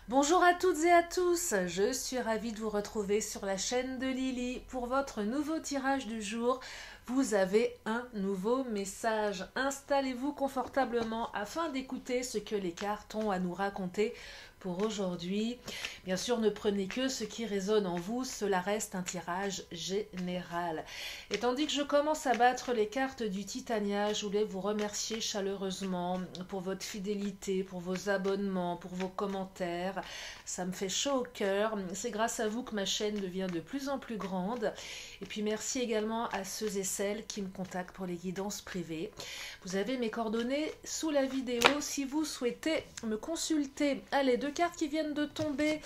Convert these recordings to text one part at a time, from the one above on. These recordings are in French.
Bonjour à toutes et à tous, je suis ravie de vous retrouver sur la chaîne de Lily pour votre nouveau tirage du jour. Vous avez un nouveau message. Installez-vous confortablement afin d'écouter ce que les cartes ont à nous raconter pour aujourd'hui. Bien sûr, ne prenez que ce qui résonne en vous, cela reste un tirage général. Et tandis que je commence à battre les cartes du Titania, je voulais vous remercier chaleureusement pour votre fidélité, pour vos abonnements, pour vos commentaires. Ça me fait chaud au cœur. C'est grâce à vous que ma chaîne devient de plus en plus grande. Et puis merci également à ceux et celles qui me contactent pour les guidances privées. Vous avez mes coordonnées sous la vidéo si vous souhaitez me consulter. Allez, deux cartes qui viennent de tomber.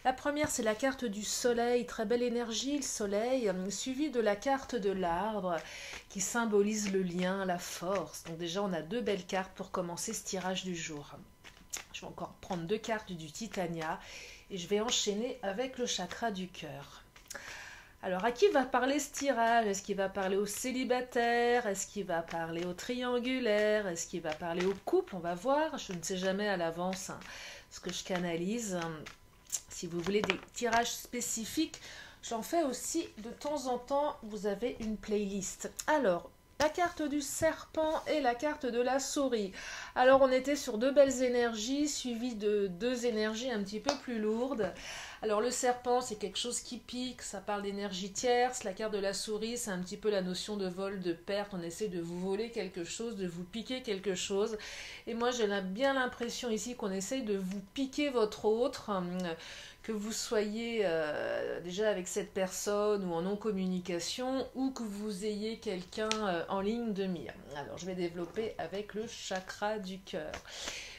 La première, c'est la carte du soleil, très belle énergie, le soleil, suivie de la carte de l'arbre qui symbolise le lien, la force. Donc déjà, on a deux belles cartes pour commencer ce tirage du jour. Je vais encore prendre deux cartes du Titania et je vais enchaîner avec le chakra du cœur. Alors, à qui va parler ce tirage? Est-ce qu'il va parler aux célibataires? Est-ce qu'il va parler aux triangulaires? Est-ce qu'il va parler aux couples? On va voir. Je ne sais jamais à l'avance ce que je canalise. Si vous voulez des tirages spécifiques, j'en fais aussi de temps en temps. Vous avez une playlist. Alors, la carte du serpent et la carte de la souris. Alors, on était sur deux belles énergies, suivies de deux énergies un petit peu plus lourdes. Alors, le serpent, c'est quelque chose qui pique, ça parle d'énergie tierce. La carte de la souris, c'est un petit peu la notion de vol, de perte. On essaie de vous voler quelque chose, de vous piquer quelque chose. Et moi, j'ai bien l'impression ici qu'on essaye de vous piquer votre autre, que vous soyez déjà avec cette personne ou en non-communication, ou que vous ayez quelqu'un en ligne de mire. Alors, je vais développer avec le chakra du cœur.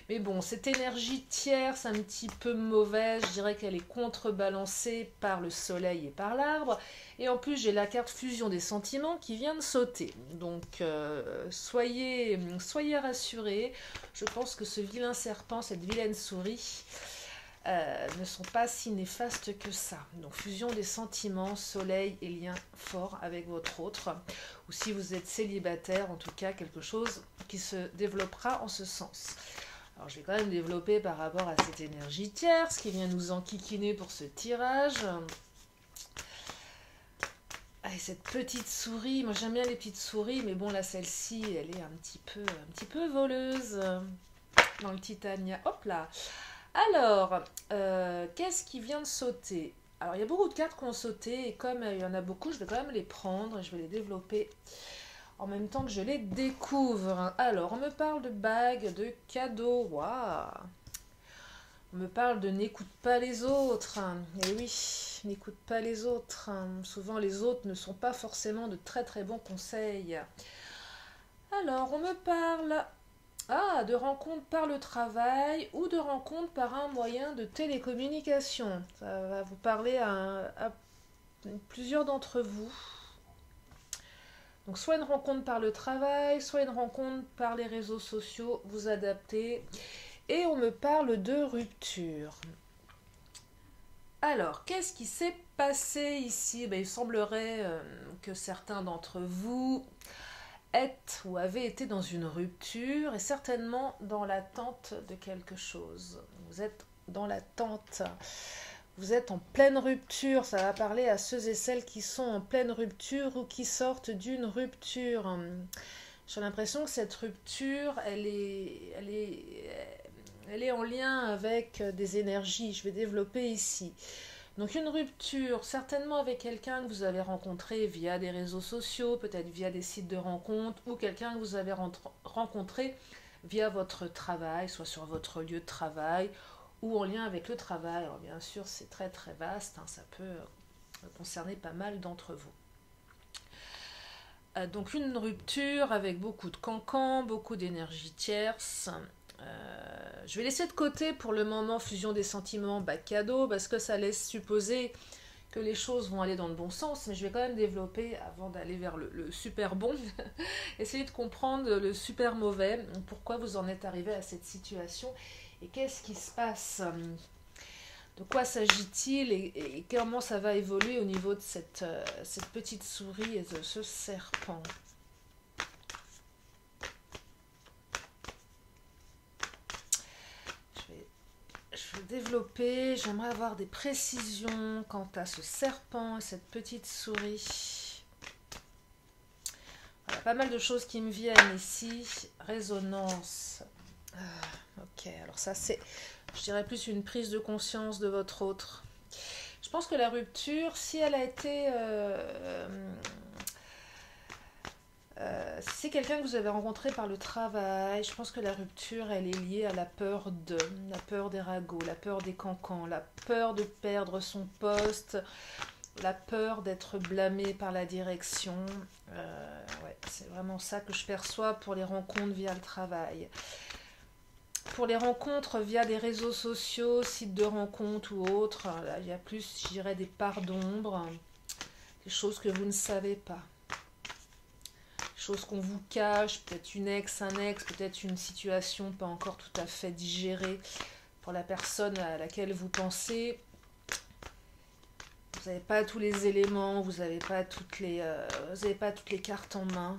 Mais bon, cette énergie tierce, un petit peu mauvaise, je dirais qu'elle est contrebalancée par le soleil et par l'arbre. Et en plus, j'ai la carte fusion des sentiments qui vient de sauter. Donc, soyez rassurés. Je pense que ce vilain serpent, cette vilaine souris, ne sont pas si néfastes que ça. Donc, fusion des sentiments, soleil et lien fort avec votre autre. Ou si vous êtes célibataire, en tout cas, quelque chose qui se développera en ce sens. Alors, je vais quand même développer par rapport à cette énergie tierce qui vient nous enquiquiner pour ce tirage. Allez, cette petite souris, moi j'aime bien les petites souris, mais bon là celle-ci, elle est un petit peu voleuse dans le Titania. Hop là. Alors, qu'est-ce qui vient de sauter? Alors, il y a beaucoup de cartes qui ont sauté, et comme il y en a beaucoup, je vais quand même les prendre et je vais les développer en même temps que je les découvre. Alors, on me parle de bagues, de cadeaux. Waouh! On me parle de n'écoute pas les autres. Et oui, n'écoute pas les autres. Souvent, les autres ne sont pas forcément de très très bons conseils. Alors, on me parle de rencontres par le travail ou de rencontres par un moyen de télécommunication. Ça va vous parler à plusieurs d'entre vous. Donc soit une rencontre par le travail, soit une rencontre par les réseaux sociaux, vous adaptez. Et on me parle de rupture. Alors, qu'est-ce qui s'est passé ici? Il semblerait que certains d'entre vous êtes ou avez été dans une rupture et certainement dans l'attente de quelque chose. Vous êtes dans l'attente. Vous êtes en pleine rupture, ça va parler à ceux et celles qui sont en pleine rupture ou qui sortent d'une rupture. J'ai l'impression que cette rupture, elle est en lien avec des énergies. Je vais développer ici. Donc une rupture, certainement avec quelqu'un que vous avez rencontré via des réseaux sociaux, peut-être via des sites de rencontres, ou quelqu'un que vous avez rencontré via votre travail, soit sur votre lieu de travail, ou en lien avec le travail. Alors bien sûr, c'est très très vaste, ça peut concerner pas mal d'entre vous. Donc une rupture avec beaucoup de cancans, beaucoup d'énergie tierce. Je vais laisser de côté pour le moment fusion des sentiments, cadeau, parce que ça laisse supposer que les choses vont aller dans le bon sens, mais je vais quand même développer, avant d'aller vers le super bon, essayer de comprendre le super mauvais, pourquoi vous en êtes arrivé à cette situation, et qu'est-ce qui se passe, de quoi s'agit-il, et comment ça va évoluer au niveau de cette petite souris et de ce serpent. développer. J'aimerais avoir des précisions quant à ce serpent et cette petite souris. Voilà, pas mal de choses qui me viennent ici. Résonance. Ok, alors ça c'est, je dirais plus une prise de conscience de votre autre. Je pense que la rupture, si elle a été... si c'est quelqu'un que vous avez rencontré par le travail, je pense que la rupture, elle est liée à la peur des ragots, la peur des cancans, la peur de perdre son poste, la peur d'être blâmé par la direction. Ouais, c'est vraiment ça que je perçois pour les rencontres via le travail. Pour les rencontres via des réseaux sociaux, sites de rencontres ou autres, là, il y a plus, je dirais, des parts d'ombre, des choses que vous ne savez pas. Choses qu'on vous cache, peut-être une ex, un ex, peut-être une situation pas encore tout à fait digérée pour la personne à laquelle vous pensez. Vous n'avez pas tous les éléments, vous n'avez pas toutes les cartes en main.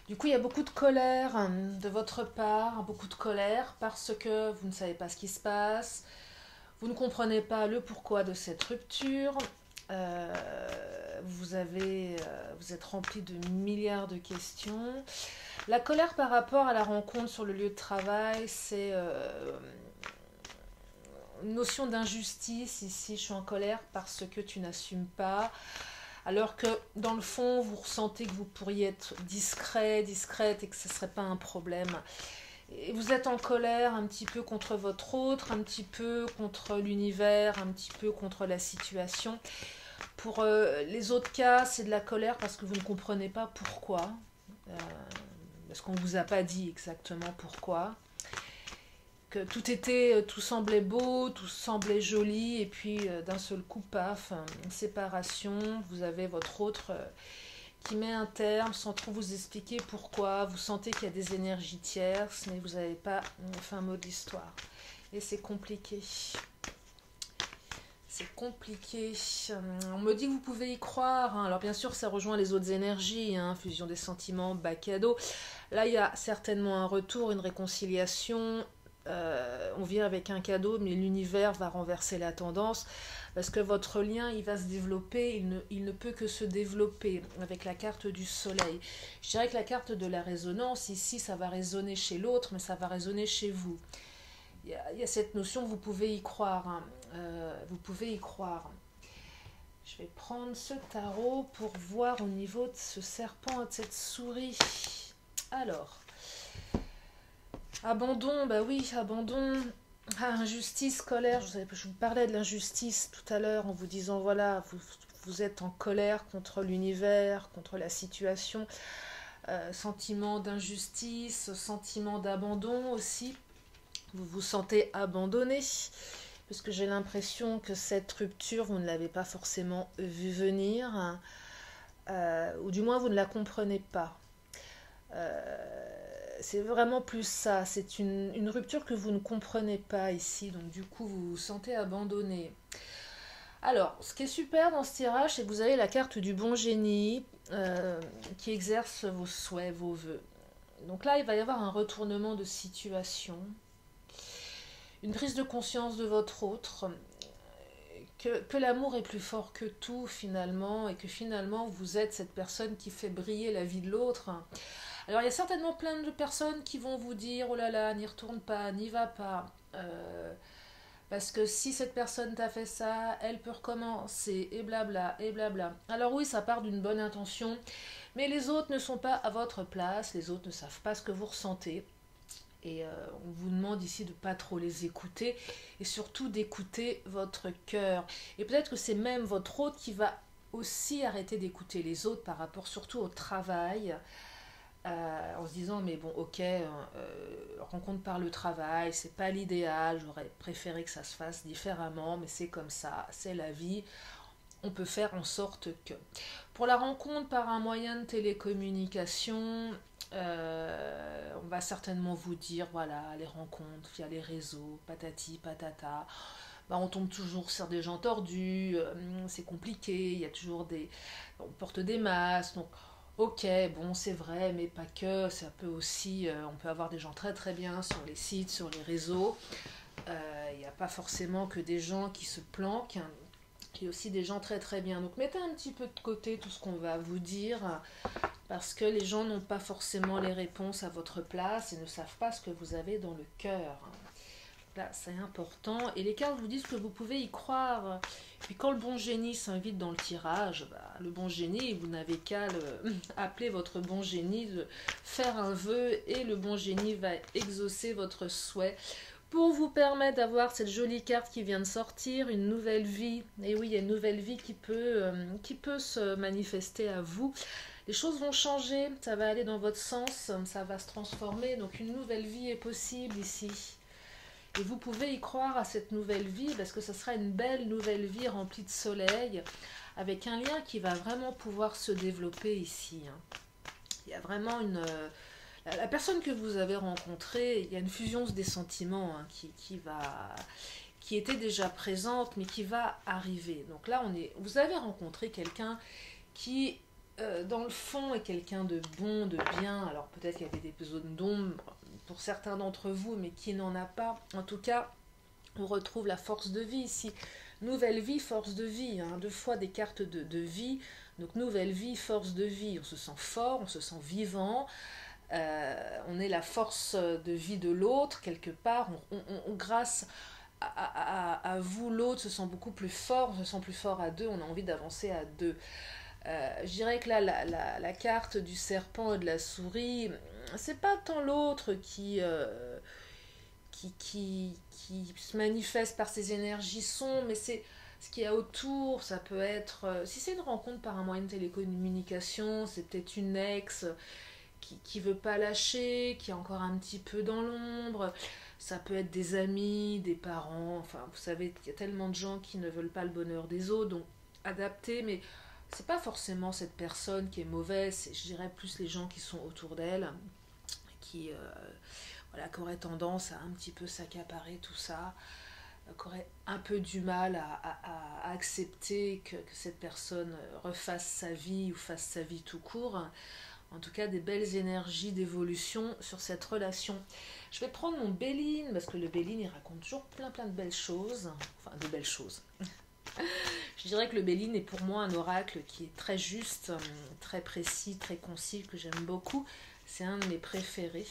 Du coup, il y a beaucoup de colère de votre part, beaucoup de colère parce que vous ne savez pas ce qui se passe, vous ne comprenez pas le pourquoi de cette rupture. Vous êtes rempli de milliards de questions. La colère par rapport à la rencontre sur le lieu de travail, c'est une notion d'injustice. Ici, je suis en colère parce que tu n'assumes pas. Alors que dans le fond, vous ressentez que vous pourriez être discrète et que ce ne serait pas un problème. Et vous êtes en colère un petit peu contre votre autre, un petit peu contre l'univers, un petit peu contre la situation. Pour les autres cas, c'est de la colère parce que vous ne comprenez pas pourquoi. Parce qu'on ne vous a pas dit exactement pourquoi. Que tout semblait beau, tout semblait joli, et puis d'un seul coup, paf, une séparation, vous avez votre autre qui met un terme sans trop vous expliquer pourquoi. Vous sentez qu'il y a des énergies tierces, mais vous n'avez pas le fin mot de l'histoire. Et c'est compliqué. C'est compliqué. On me dit que vous pouvez y croire. Alors bien sûr, ça rejoint les autres énergies. Fusion des sentiments, bas cadeau. Là, il y a certainement un retour, une réconciliation. On vient avec un cadeau, mais l'univers va renverser la tendance. Parce que votre lien, il va se développer. Il ne peut que se développer avec la carte du soleil. Je dirais que la carte de la résonance, ici, ça va résonner chez l'autre, mais ça va résonner chez vous. Il y a cette notion, vous pouvez y croire. Vous pouvez y croire. Je vais prendre ce tarot pour voir au niveau de ce serpent et de cette souris. Alors, abandon, bah oui, abandon. Injustice, colère. Je vous parlais de l'injustice tout à l'heure en vous disant, voilà, vous êtes en colère contre l'univers, contre la situation. Sentiment d'injustice, sentiment d'abandon aussi. Vous vous sentez abandonné. Parce que j'ai l'impression que cette rupture, vous ne l'avez pas forcément vue venir, ou du moins vous ne la comprenez pas. C'est vraiment plus ça, c'est une rupture que vous ne comprenez pas ici, donc du coup vous vous sentez abandonné. Alors, ce qui est super dans ce tirage, c'est que vous avez la carte du bon génie qui exerce vos souhaits, vos vœux. Donc là, il va y avoir un retournement de situation. Une prise de conscience de votre autre, que l'amour est plus fort que tout finalement, et que finalement vous êtes cette personne qui fait briller la vie de l'autre. Alors il y a certainement plein de personnes qui vont vous dire, oh là là, n'y retourne pas, n'y va pas, parce que si cette personne t'a fait ça, elle peut recommencer, et blabla, et blabla. Alors oui, ça part d'une bonne intention, mais les autres ne sont pas à votre place, les autres ne savent pas ce que vous ressentez. Et on vous demande ici de ne pas trop les écouter et surtout d'écouter votre cœur. Et peut-être que c'est même votre autre qui va aussi arrêter d'écouter les autres par rapport surtout au travail. En se disant mais bon ok, rencontre par le travail, c'est pas l'idéal, j'aurais préféré que ça se fasse différemment, mais c'est comme ça, c'est la vie. On peut faire en sorte que. Pour la rencontre par un moyen de télécommunication, on va certainement vous dire, voilà, les rencontres via les réseaux, patati, patata, bah, on tombe toujours sur des gens tordus, c'est compliqué, il y a toujours on porte des masques, donc Ok, bon, c'est vrai, mais pas que. Ça peut aussi, on peut avoir des gens très très bien sur les sites, sur les réseaux. Il n'y a pas forcément que des gens qui se planquent. Il y a aussi des gens très très bien. Donc mettez un petit peu de côté tout ce qu'on va vous dire, parce que les gens n'ont pas forcément les réponses à votre place et ne savent pas ce que vous avez dans le cœur. Là, c'est important. Et les cartes vous disent que vous pouvez y croire. Puis quand le bon génie s'invite dans le tirage, bah, le bon génie, vous n'avez qu'à appeler votre bon génie, de faire un vœu et le bon génie va exaucer votre souhait pour vous permettre d'avoir cette jolie carte qui vient de sortir, une nouvelle vie. Et oui, il y a une nouvelle vie qui peut se manifester à vous. Les choses vont changer, ça va aller dans votre sens, ça va se transformer. Donc une nouvelle vie est possible ici. Et vous pouvez y croire à cette nouvelle vie parce que ce sera une belle nouvelle vie remplie de soleil, avec un lien qui va vraiment pouvoir se développer ici. Il y a vraiment la personne que vous avez rencontrée, il y a une fusion des sentiments qui était déjà présente, mais qui va arriver. Donc là, vous avez rencontré quelqu'un qui, dans le fond, est quelqu'un de bon, de bien. Alors peut-être qu'il y avait des zones d'ombre pour certains d'entre vous, mais qui n'en a pas. En tout cas, on retrouve la force de vie ici. Nouvelle vie, force de vie. Deux fois des cartes de vie. Donc nouvelle vie, force de vie. On se sent fort, on se sent vivant. On est la force de vie de l'autre quelque part. Grâce à vous, l'autre se sent beaucoup plus fort. On se sent plus fort à deux. On a envie d'avancer à deux. Je dirais que là, la carte du serpent et de la souris, c'est pas tant l'autre qui se manifeste par ses énergies sombres, mais c'est ce qu'il y a autour. Ça peut être, si c'est une rencontre par un moyen de télécommunication, c'est peut-être une ex qui veut pas lâcher, qui est encore un petit peu dans l'ombre. Ça peut être des amis, des parents, enfin vous savez, il y a tellement de gens qui ne veulent pas le bonheur des autres, donc adapter, mais c'est pas forcément cette personne qui est mauvaise, je dirais plus les gens qui sont autour d'elle, qui, voilà, qui auraient tendance à un petit peu s'accaparer tout ça, qui auraient un peu du mal à accepter que cette personne refasse sa vie ou fasse sa vie tout court. En tout cas, des belles énergies d'évolution sur cette relation. Je vais prendre mon Béline, parce que le Béline, il raconte toujours plein de belles choses. Enfin, de belles choses. Je dirais que le Béline est pour moi un oracle qui est très juste, très précis, très concis, que j'aime beaucoup. C'est un de mes préférés.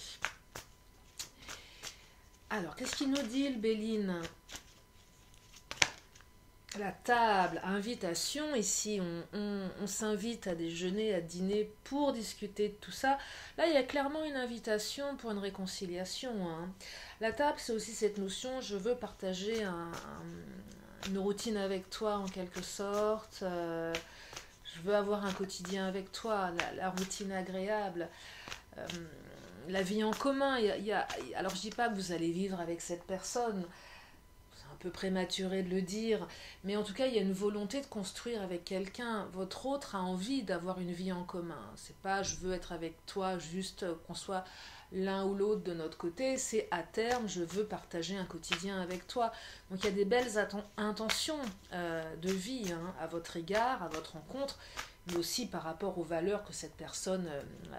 Alors, qu'est-ce qu'il nous dit le Béline? La table, invitation, ici on s'invite à déjeuner, à dîner pour discuter de tout ça. Là il y a clairement une invitation pour une réconciliation. La table c'est aussi cette notion, je veux partager une routine avec toi en quelque sorte, je veux avoir un quotidien avec toi, la routine agréable. Euh, la vie en commun, alors je dis pas que vous allez vivre avec cette personne, un peu prématuré de le dire, mais en tout cas, il y a une volonté de construire avec quelqu'un. Votre autre a envie d'avoir une vie en commun. C'est pas je veux être avec toi juste qu'on soit l'un ou l'autre de notre côté, c'est à terme, je veux partager un quotidien avec toi. Donc il y a des belles intentions de vie à votre égard, à votre rencontre, mais aussi par rapport aux valeurs que cette personne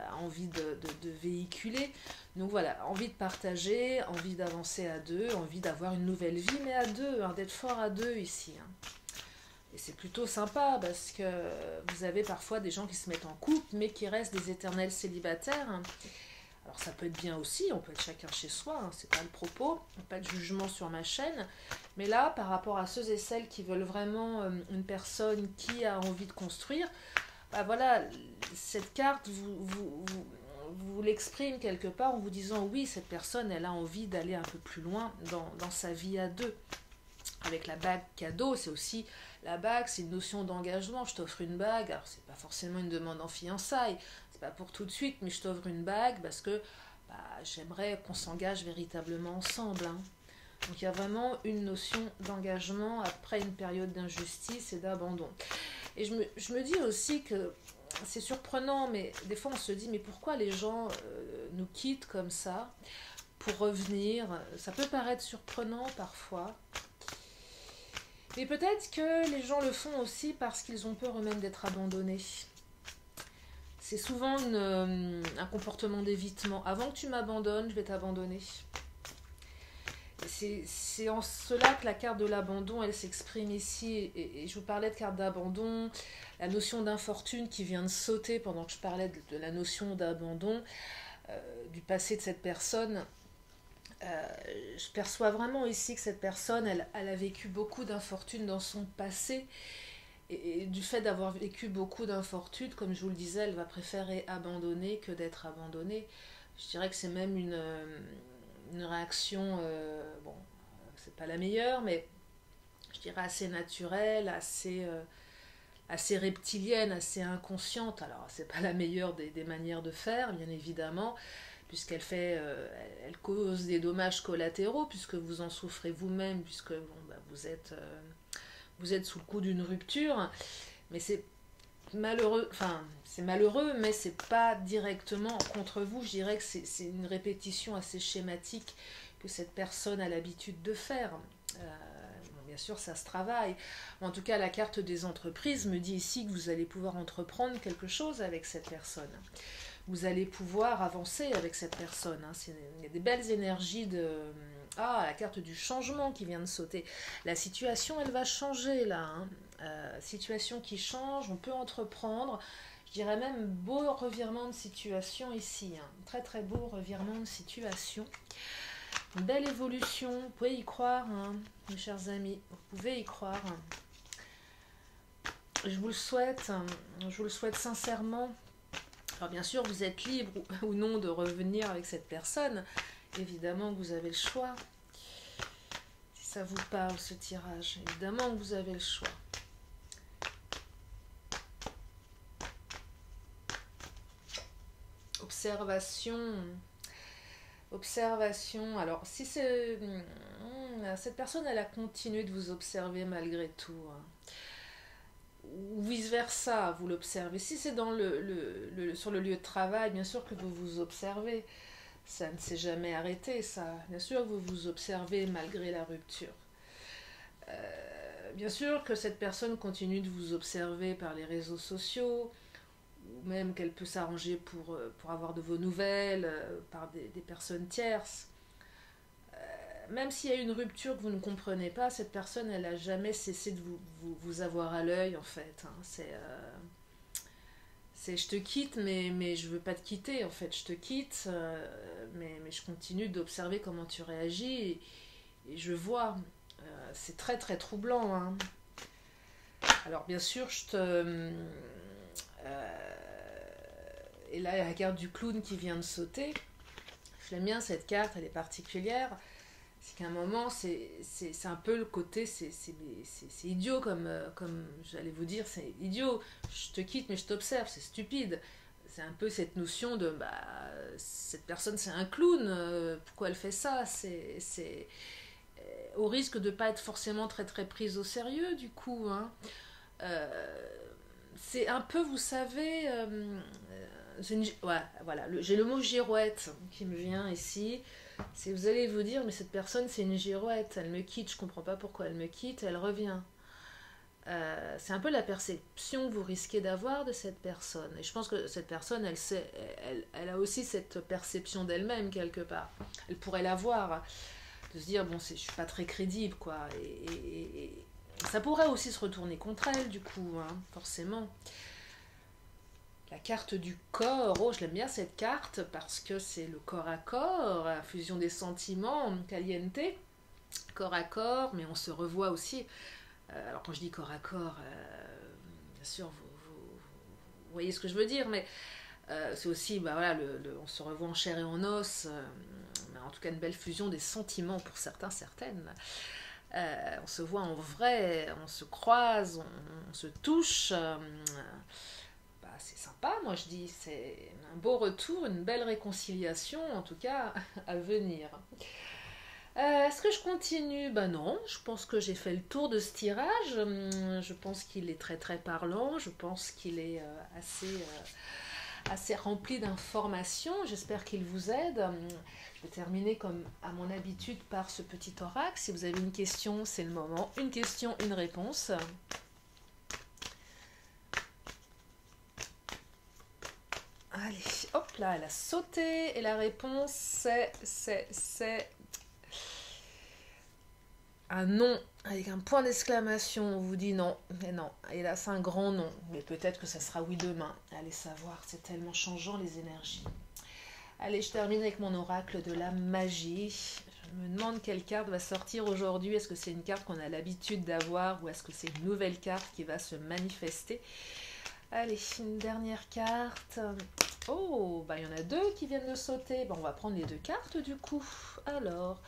a envie de véhiculer. Donc voilà, envie de partager, envie d'avancer à deux, envie d'avoir une nouvelle vie, mais à deux, d'être fort à deux ici. Et c'est plutôt sympa parce que vous avez parfois des gens qui se mettent en couple, mais qui restent des éternels célibataires. Alors ça peut être bien aussi, on peut être chacun chez soi, c'est pas le propos, pas de jugement sur ma chaîne. Mais là, par rapport à ceux et celles qui veulent vraiment une personne qui a envie de construire, bah voilà, cette carte vous l'exprime quelque part en vous disant oui, cette personne, elle a envie d'aller un peu plus loin dans sa vie à deux. Avec la bague cadeau, c'est aussi la bague, c'est une notion d'engagement. Je t'offre une bague, alors c'est pas forcément une demande en fiançailles, c'est pas pour tout de suite, mais je t'offre une bague parce que j'aimerais qu'on s'engage véritablement ensemble. Donc il y a vraiment une notion d'engagement après une période d'injustice et d'abandon. Et je me dis aussi que c'est surprenant, mais des fois on se dit mais pourquoi les gens nous quittent comme ça pour revenir? Ça peut paraître surprenant parfois. Mais peut-être que les gens le font aussi parce qu'ils ont peur eux-mêmes d'être abandonnés. C'est souvent un comportement d'évitement. Avant que tu m'abandonnes, je vais t'abandonner. C'est en cela que la carte de l'abandon, elle s'exprime ici. Et je vous parlais de carte d'abandon, la notion d'infortune qui vient de sauter pendant que je parlais de la notion d'abandon, du passé de cette personne. Je perçois vraiment ici que cette personne, elle a vécu beaucoup d'infortune dans son passé. Et du fait d'avoir vécu beaucoup d'infortune, comme je vous le disais, elle va préférer abandonner que d'être abandonnée. Je dirais que c'est même une réaction, bon, c'est pas la meilleure, mais je dirais assez naturelle, assez reptilienne, assez inconsciente. Alors, c'est pas la meilleure des manières de faire, bien évidemment, puisqu'elle elle cause des dommages collatéraux, puisque vous en souffrez vous-même, puisque bon, bah, vous êtes sous le coup d'une rupture, mais c'est malheureux, mais c'est pas directement contre vous. Je dirais que c'est une répétition assez schématique que cette personne a l'habitude de faire. Bon, bien sûr, ça se travaille. En tout cas, la carte des entreprises me dit ici que vous allez pouvoir entreprendre quelque chose avec cette personne. Vous allez pouvoir avancer avec cette personne. Il y a des belles énergies de... Ah, la carte du changement qui vient de sauter. La situation, elle va changer là. Situation qui change, on peut entreprendre. Je dirais même beau revirement de situation ici. Très très beau revirement de situation. Une belle évolution. Vous pouvez y croire, mes chers amis. Vous pouvez y croire. Je vous le souhaite. Je vous le souhaite sincèrement. Alors bien sûr, vous êtes libre ou non de revenir avec cette personne. Évidemment que vous avez le choix. Si ça vous parle, ce tirage, évidemment que vous avez le choix. Observation. Alors, si c'est... cette personne, elle a continué de vous observer malgré tout. Ou vice-versa, vous l'observez. Si c'est sur le lieu de travail, bien sûr que vous vous observez. Ça ne s'est jamais arrêté, ça. Bien sûr que vous vous observez malgré la rupture. Bien sûr que cette personne continue de vous observer par les réseaux sociaux, ou même qu'elle peut s'arranger pour avoir de vos nouvelles par des personnes tierces. Même s'il y a une rupture que vous ne comprenez pas, cette personne, elle n'a jamais cessé de vous avoir à l'œil, en fait. C'est je te quitte, mais je veux pas te quitter, en fait. Je te quitte, mais je continue d'observer comment tu réagis, et je vois. C'est très, très troublant. Alors, bien sûr, et là, il y a la carte du clown qui vient de sauter. J'aime bien cette carte, elle est particulière. C'est qu'à un moment, c'est un peu le côté, c'est idiot comme j'allais vous dire, c'est idiot. Je te quitte, mais je t'observe, c'est stupide. C'est un peu cette notion de, cette personne, c'est un clown, pourquoi elle fait ça? C'est au risque de ne pas être forcément très très prise au sérieux, du coup. C'est un peu, vous savez, ouais, voilà, j'ai le mot girouette qui me vient ici. Vous allez vous dire, mais cette personne, c'est une girouette, elle me quitte, je comprends pas pourquoi elle me quitte, elle revient. C'est un peu la perception que vous risquez d'avoir de cette personne. Et je pense que cette personne, elle a aussi cette perception d'elle-même quelque part. Elle pourrait l'avoir, de se dire, bon, je suis pas très crédible, quoi. Et ça pourrait aussi se retourner contre elle, du coup, forcément. La carte du corps, oh je l'aime bien cette carte parce que c'est le corps à corps, la fusion des sentiments, caliente, corps à corps, mais on se revoit aussi. Alors quand je dis corps à corps, bien sûr vous voyez ce que je veux dire, mais c'est aussi, voilà, on se revoit en chair et en os, en tout cas une belle fusion des sentiments pour certains, certaines. On se voit en vrai, on se croise, on se touche. C'est sympa, moi je dis, c'est un beau retour, une belle réconciliation, en tout cas, à venir. Est-ce que je continue? Non, je pense que j'ai fait le tour de ce tirage. Je pense qu'il est très très parlant, je pense qu'il est assez rempli d'informations, j'espère qu'il vous aide. Je vais terminer comme à mon habitude par ce petit oracle. Si vous avez une question, c'est le moment. Une question, une réponse. là, elle a sauté. Et la réponse, c'est un non. Avec un point d'exclamation, on vous dit non. Mais non. Et là, c'est un grand non. Mais peut-être que ça sera oui demain. Allez savoir, c'est tellement changeant les énergies. Allez, je termine avec mon oracle de la magie. Je me demande quelle carte va sortir aujourd'hui. Est-ce que c'est une carte qu'on a l'habitude d'avoir ou est-ce que c'est une nouvelle carte qui va se manifester? Allez, une dernière carte. Oh, bah il y en a deux qui viennent de sauter. Bon, on va prendre les deux cartes du coup. Alors,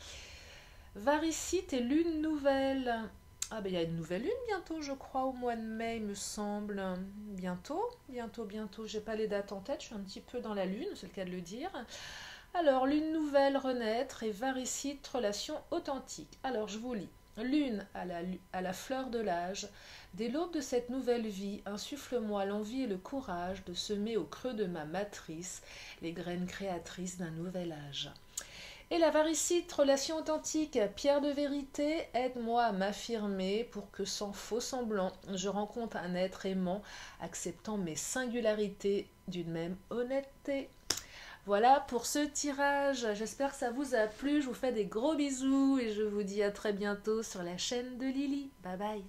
Varicite et Lune Nouvelle. Ah ben il y a une nouvelle lune bientôt, je crois, au mois de mai, il me semble. Bientôt. J'ai pas les dates en tête, je suis un petit peu dans la lune, c'est le cas de le dire. Alors, lune nouvelle, renaître et Varicite, relation authentique. Alors, je vous lis. Lune à la fleur de l'âge, dès l'aube de cette nouvelle vie, insuffle-moi l'envie et le courage de semer au creux de ma matrice les graines créatrices d'un nouvel âge. Et la Varicite, relation authentique, pierre de vérité, aide-moi à m'affirmer pour que sans faux semblant, je rencontre un être aimant, acceptant mes singularités d'une même honnêteté. Voilà pour ce tirage, j'espère que ça vous a plu, je vous fais des gros bisous et je vous dis à très bientôt sur la chaîne de Lily. Bye bye.